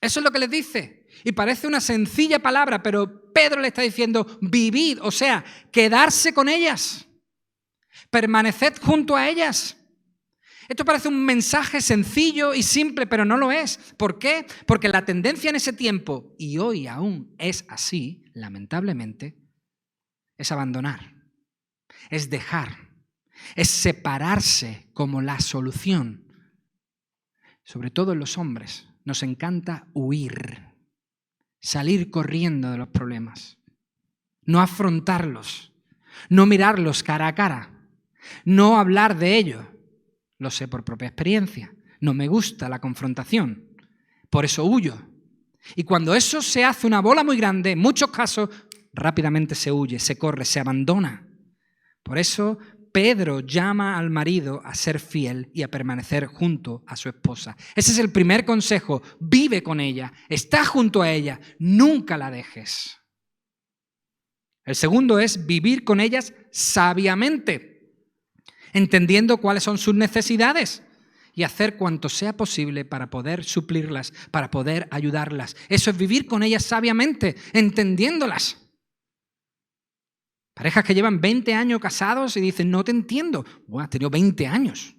Eso es lo que les dice. Y parece una sencilla palabra, pero Pedro le está diciendo, vivid, o sea, quedarse con ellas. Permaneced junto a ellas. Esto parece un mensaje sencillo y simple, pero no lo es. ¿Por qué? Porque la tendencia en ese tiempo, y hoy aún es así, lamentablemente, es abandonar, es dejar, es separarse como la solución. Sobre todo en los hombres, nos encanta huir, salir corriendo de los problemas, no afrontarlos, no mirarlos cara a cara, no hablar de ello. Lo sé por propia experiencia. No me gusta la confrontación. Por eso huyo. Y cuando eso se hace una bola muy grande, en muchos casos, rápidamente se huye, se corre, se abandona. Por eso Pedro llama al marido a ser fiel y a permanecer junto a su esposa. Ese es el primer consejo. Vive con ella, está junto a ella, nunca la dejes. El segundo es vivir con ellas sabiamente, entendiendo cuáles son sus necesidades y hacer cuanto sea posible para poder suplirlas, para poder ayudarlas. Eso es vivir con ellas sabiamente, entendiéndolas. Parejas que llevan 20 años casados y dicen, no te entiendo. Bueno, has tenido 20 años.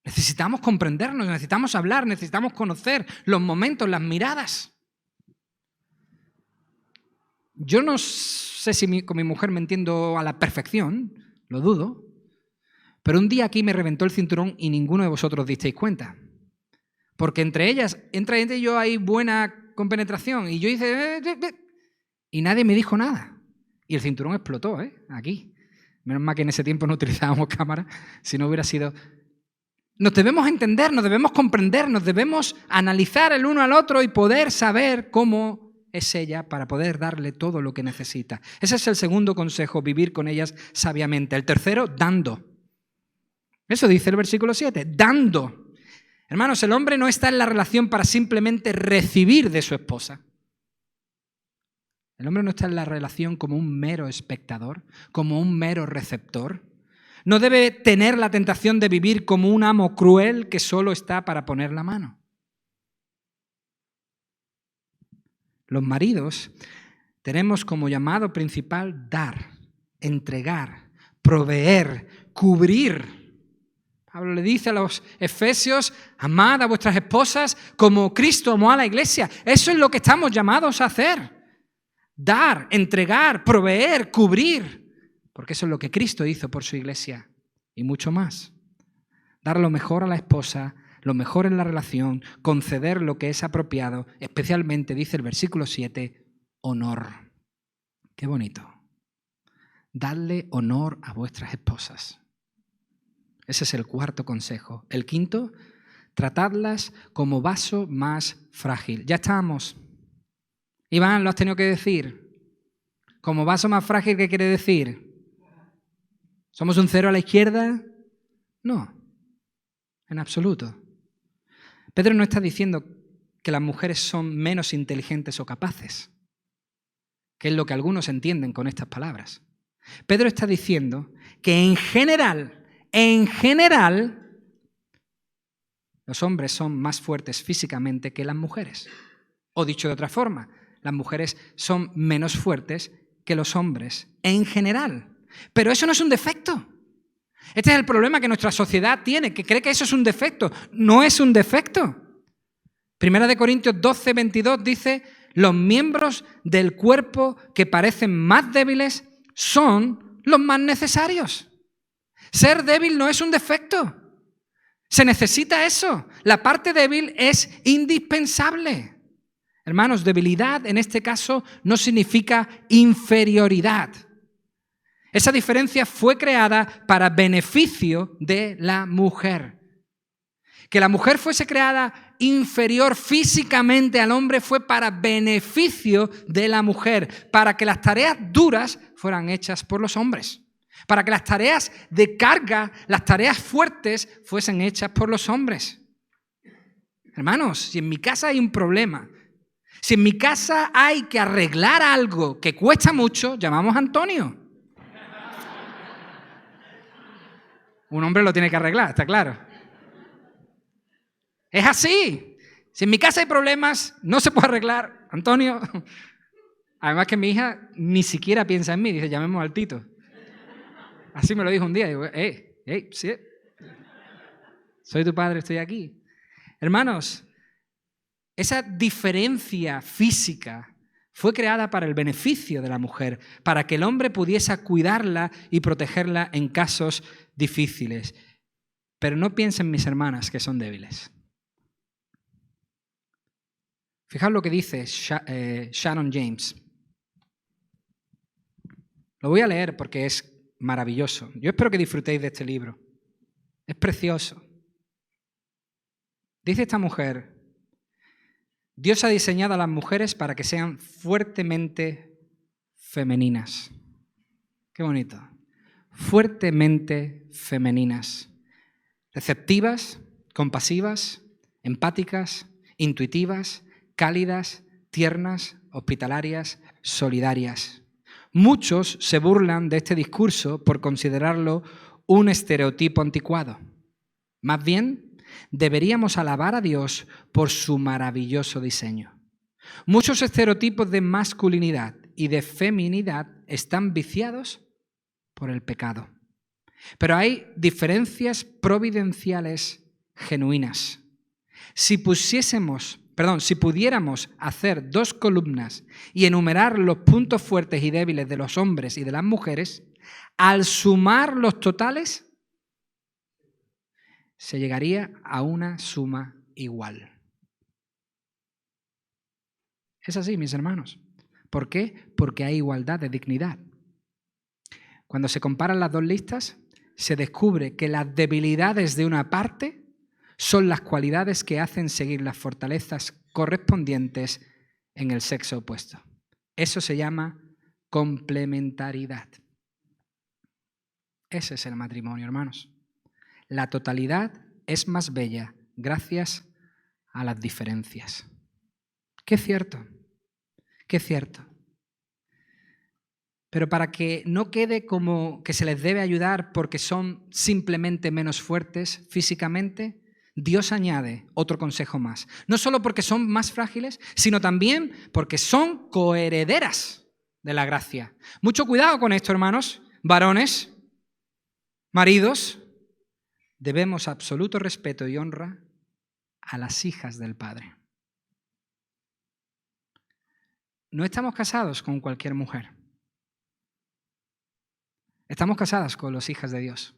Necesitamos comprendernos, necesitamos hablar, necesitamos conocer los momentos, las miradas. Yo no sé si con mi mujer me entiendo a la perfección, lo dudo, pero un día aquí me reventó el cinturón y ninguno de vosotros disteis cuenta. Porque entre ellas y yo hay buena compenetración y yo hice... y nadie me dijo nada. Y el cinturón explotó, aquí. Menos mal que en ese tiempo no utilizábamos cámara, si no hubiera sido... Nos debemos entender, nos debemos comprender, nos debemos analizar el uno al otro y poder saber cómo es ella para poder darle todo lo que necesita. Ese es el segundo consejo, vivir con ellas sabiamente. El tercero, dando. Eso dice el versículo 7, dando. Hermanos, el hombre no está en la relación para simplemente recibir de su esposa. El hombre no está en la relación como un mero espectador, como un mero receptor. No debe tener la tentación de vivir como un amo cruel que solo está para poner la mano. Los maridos tenemos como llamado principal dar, entregar, proveer, cubrir. Pablo le dice a los efesios, amad a vuestras esposas como Cristo amó a la iglesia. Eso es lo que estamos llamados a hacer. Dar, entregar, proveer, cubrir. Porque eso es lo que Cristo hizo por su iglesia y mucho más. Dar lo mejor a la esposa, lo mejor en la relación, conceder lo que es apropiado, especialmente, dice el versículo 7, honor. Qué bonito. Dadle honor a vuestras esposas. Ese es el cuarto consejo. El quinto, tratadlas como vaso más frágil. Ya estamos. Iván, lo has tenido que decir. Como vaso más frágil, ¿qué quiere decir? ¿Somos un cero a la izquierda? No, en absoluto. Pedro no está diciendo que las mujeres son menos inteligentes o capaces, que es lo que algunos entienden con estas palabras. Pedro está diciendo que en general, los hombres son más fuertes físicamente que las mujeres. O dicho de otra forma, las mujeres son menos fuertes que los hombres en general. Pero eso no es un defecto. Este es el problema que nuestra sociedad tiene, que cree que eso es un defecto. No es un defecto. Primera de Corintios 12, 22 dice: los miembros del cuerpo que parecen más débiles son los más necesarios. Ser débil no es un defecto. Se necesita eso. La parte débil es indispensable. Hermanos, debilidad en este caso no significa inferioridad. Esa diferencia fue creada para beneficio de la mujer. Que la mujer fuese creada inferior físicamente al hombre fue para beneficio de la mujer, para que las tareas duras fueran hechas por los hombres, para que las tareas de carga, las tareas fuertes fuesen hechas por los hombres. Hermanos, si en mi casa hay un problema, si en mi casa hay que arreglar algo que cuesta mucho, llamamos a Antonio. Un hombre lo tiene que arreglar, está claro. Es así. Si en mi casa hay problemas, no se puede arreglar. Antonio. Además que mi hija ni siquiera piensa en mí. Dice, llamemos al Tito. Así me lo dijo un día. Digo, sí. Soy tu padre, estoy aquí. Hermanos, esa diferencia física fue creada para el beneficio de la mujer, para que el hombre pudiese cuidarla y protegerla en casos difíciles. Pero no piensen, mis hermanas, que son débiles. Fijaos lo que dice Sharon James. Lo voy a leer porque es maravilloso. Yo espero que disfrutéis de este libro. Es precioso. Dice esta mujer: Dios ha diseñado a las mujeres para que sean fuertemente femeninas. Qué bonito. Fuertemente femeninas. Receptivas, compasivas, empáticas, intuitivas, cálidas, tiernas, hospitalarias, solidarias. Muchos se burlan de este discurso por considerarlo un estereotipo anticuado. Más bien, deberíamos alabar a Dios por su maravilloso diseño. Muchos estereotipos de masculinidad y de feminidad están viciados por el pecado. Pero hay diferencias providenciales genuinas. Si pudiéramos hacer 2 columnas y enumerar los puntos fuertes y débiles de los hombres y de las mujeres, al sumar los totales, se llegaría a una suma igual. Es así, mis hermanos. ¿Por qué? Porque hay igualdad de dignidad. Cuando se comparan las dos listas, se descubre que las debilidades de una parte son las cualidades que hacen seguir las fortalezas correspondientes en el sexo opuesto. Eso se llama complementariedad. Ese es el matrimonio, hermanos. La totalidad es más bella gracias a las diferencias. Qué cierto, qué cierto. Pero para que no quede como que se les debe ayudar porque son simplemente menos fuertes físicamente, Dios añade otro consejo más. No solo porque son más frágiles, sino también porque son coherederas de la gracia. Mucho cuidado con esto, hermanos. Varones, maridos, debemos absoluto respeto y honra a las hijas del Padre. No estamos casados con cualquier mujer. Estamos casadas con las hijas de Dios.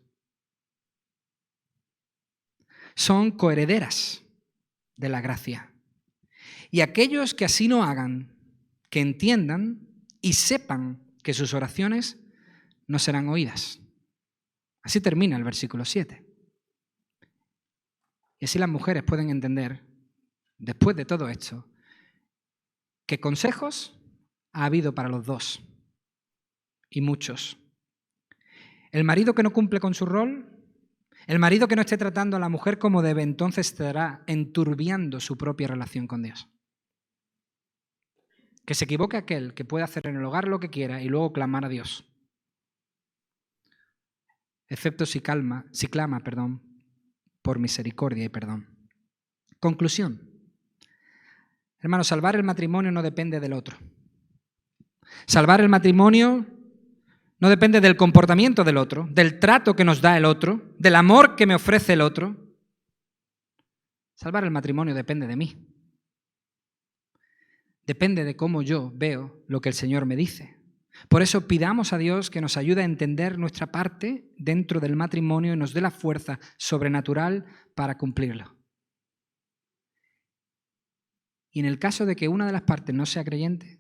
Son coherederas de la gracia. Y aquellos que así no hagan, que entiendan y sepan que sus oraciones no serán oídas. Así termina el versículo 7. Y así las mujeres pueden entender, después de todo esto, que consejos ha habido para los dos, y muchos. El marido que no cumple con su rol, el marido que no esté tratando a la mujer como debe, entonces estará enturbiando su propia relación con Dios. Que se equivoque aquel que puede hacer en el hogar lo que quiera y luego clamar a Dios. Excepto si clama, por misericordia y perdón. Conclusión. Hermanos, salvar el matrimonio no depende del otro. Salvar el matrimonio no depende del comportamiento del otro, del trato que nos da el otro, del amor que me ofrece el otro. Salvar el matrimonio depende de mí. Depende de cómo yo veo lo que el Señor me dice. Por eso pidamos a Dios que nos ayude a entender nuestra parte dentro del matrimonio y nos dé la fuerza sobrenatural para cumplirlo. Y en el caso de que una de las partes no sea creyente,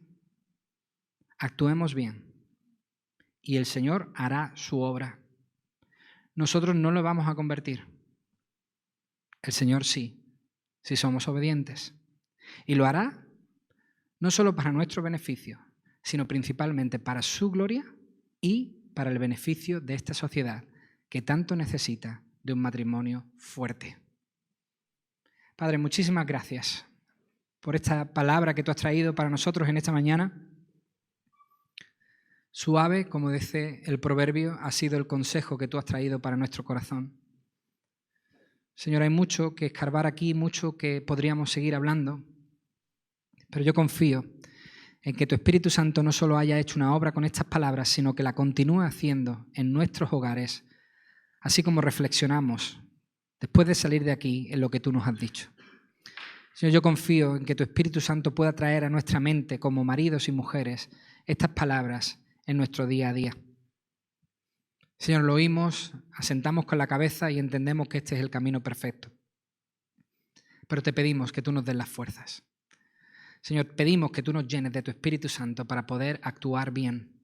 actuemos bien y el Señor hará su obra. Nosotros no lo vamos a convertir. El Señor sí, si somos obedientes. Y lo hará no solo para nuestro beneficio, sino principalmente para su gloria y para el beneficio de esta sociedad que tanto necesita de un matrimonio fuerte. Padre, muchísimas gracias por esta palabra que tú has traído para nosotros en esta mañana. Suave, como dice el proverbio, ha sido el consejo que tú has traído para nuestro corazón. Señor, hay mucho que escarbar aquí, mucho que podríamos seguir hablando, pero yo confío en que tu Espíritu Santo no solo haya hecho una obra con estas palabras, sino que la continúe haciendo en nuestros hogares, así como reflexionamos después de salir de aquí en lo que tú nos has dicho. Señor, yo confío en que tu Espíritu Santo pueda traer a nuestra mente como maridos y mujeres estas palabras en nuestro día a día. Señor, lo oímos, asentamos con la cabeza y entendemos que este es el camino perfecto. Pero te pedimos que tú nos des las fuerzas. Señor, pedimos que tú nos llenes de tu Espíritu Santo para poder actuar bien,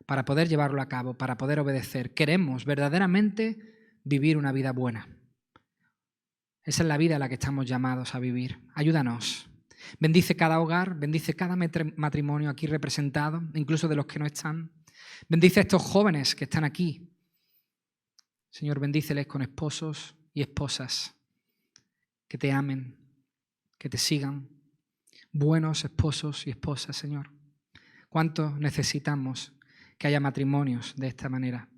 para poder llevarlo a cabo, para poder obedecer. Queremos verdaderamente vivir una vida buena. Esa es la vida a la que estamos llamados a vivir. Ayúdanos. Bendice cada hogar, bendice cada matrimonio aquí representado, incluso de los que no están. Bendice a estos jóvenes que están aquí. Señor, bendíceles con esposos y esposas que te amen, que te sigan. Buenos esposos y esposas, Señor. ¿Cuánto necesitamos que haya matrimonios de esta manera?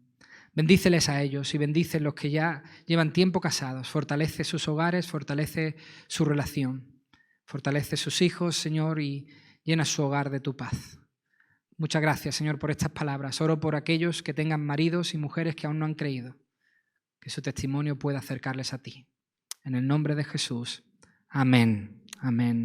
Bendíceles a ellos y bendice los que ya llevan tiempo casados. Fortalece sus hogares, fortalece su relación. Fortalece sus hijos, Señor, y llena su hogar de tu paz. Muchas gracias, Señor, por estas palabras. Oro por aquellos que tengan maridos y mujeres que aún no han creído, que su testimonio pueda acercarles a ti. En el nombre de Jesús. Amén. Amén.